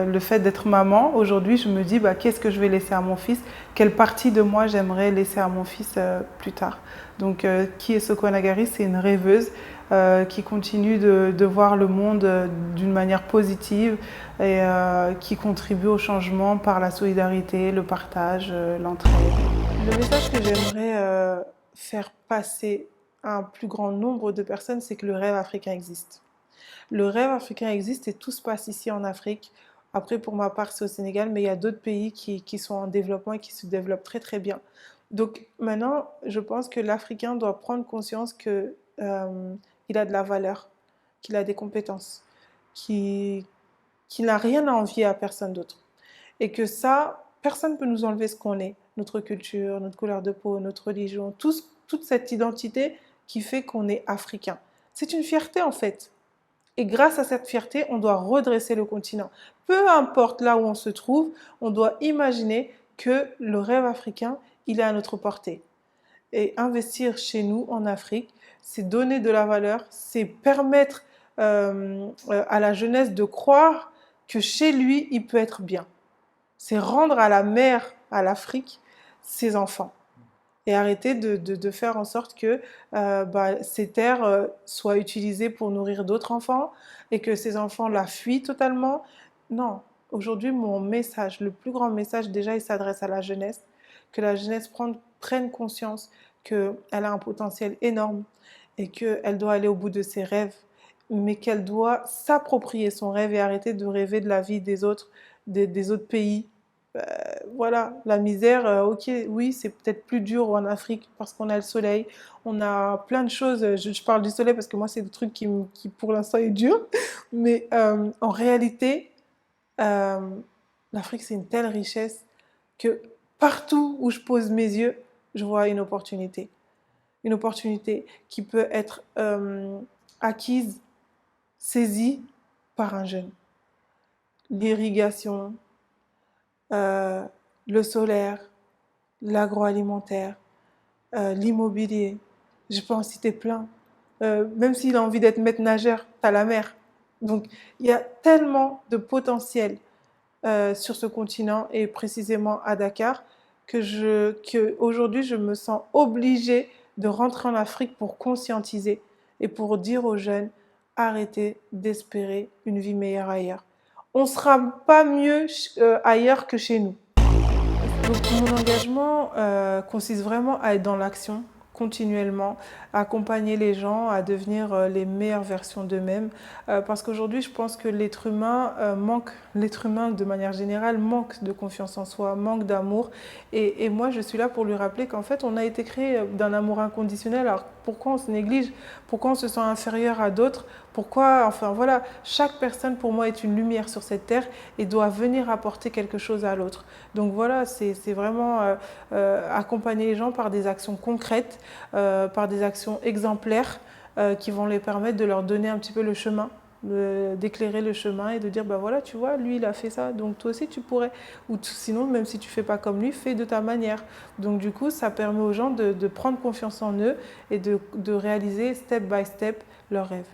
Le fait d'être maman, aujourd'hui, je me dis qu'est-ce que je vais laisser à mon fils? Quelle partie de moi j'aimerais laisser à mon fils plus tard? Donc, qui est Soko Nagari? C'est une rêveuse qui continue de voir le monde d'une manière positive et qui contribue au changement par la solidarité, le partage, l'entraide. Le message que j'aimerais faire passer à un plus grand nombre de personnes, c'est que le rêve africain existe. Le rêve africain existe et tout se passe ici en Afrique. Après, pour ma part, c'est au Sénégal, mais il y a d'autres pays qui sont en développement et qui se développent très très bien. Donc maintenant, je pense que l'Africain doit prendre conscience que il a de la valeur, qu'il a des compétences, qu'il n'a rien à envier à personne d'autre. Et que ça, personne ne peut nous enlever ce qu'on est, notre culture, notre couleur de peau, notre religion, toute cette identité qui fait qu'on est africain. C'est une fierté en fait. Et grâce à cette fierté, on doit redresser le continent. Peu importe là où on se trouve, on doit imaginer que le rêve africain, il est à notre portée. Et investir chez nous, en Afrique, c'est donner de la valeur, c'est permettre à la jeunesse de croire que chez lui, il peut être bien. C'est rendre à la mère, à l'Afrique, ses enfants et arrêter de faire en sorte que ces terres soient utilisées pour nourrir d'autres enfants et que ces enfants la fuient totalement. Non, aujourd'hui, mon message, le plus grand message, déjà, il s'adresse à la jeunesse, que la jeunesse prenne conscience qu'elle a un potentiel énorme et qu'elle doit aller au bout de ses rêves, mais qu'elle doit s'approprier son rêve et arrêter de rêver de la vie des autres, des autres pays. Voilà, la misère, ok, oui, c'est peut-être plus dur en Afrique parce qu'on a le soleil, on a plein de choses. Je parle du soleil parce que moi, c'est le truc qui pour l'instant est dur, mais en réalité, euh, l'Afrique, c'est une telle richesse que partout où je pose mes yeux, je vois une opportunité. Une opportunité qui peut être acquise, saisie par un jeune. L'irrigation, euh, le solaire, l'agroalimentaire, l'immobilier, je peux en citer plein. Même s'il a envie d'être maître nageur, t'as la mer. Donc il y a tellement de potentiel sur ce continent et précisément à Dakar que aujourd'hui je me sens obligée de rentrer en Afrique pour conscientiser et pour dire aux jeunes arrêtez d'espérer une vie meilleure ailleurs. On ne sera pas mieux ailleurs que chez nous. Donc mon engagement consiste vraiment à être dans l'action continuellement, à accompagner les gens à devenir les meilleures versions d'eux-mêmes. Parce qu'aujourd'hui, je pense que l'être humain de manière générale manque de confiance en soi, manque d'amour. Et moi, je suis là pour lui rappeler qu'en fait, on a été créé d'un amour inconditionnel. Alors pourquoi on se néglige? Pourquoi on se sent inférieur à d'autres? Pourquoi, enfin voilà, chaque personne pour moi est une lumière sur cette terre et doit venir apporter quelque chose à l'autre. Donc voilà, c'est vraiment accompagner les gens par des actions concrètes, par des actions exemplaires qui vont les permettre de leur donner un petit peu le chemin, d'éclairer le chemin et de dire, bah voilà, tu vois, lui, il a fait ça, donc toi aussi, tu pourrais. Ou sinon, même si tu fais pas comme lui, fais de ta manière. Donc du coup, ça permet aux gens de prendre confiance en eux et de réaliser step by step leurs rêves.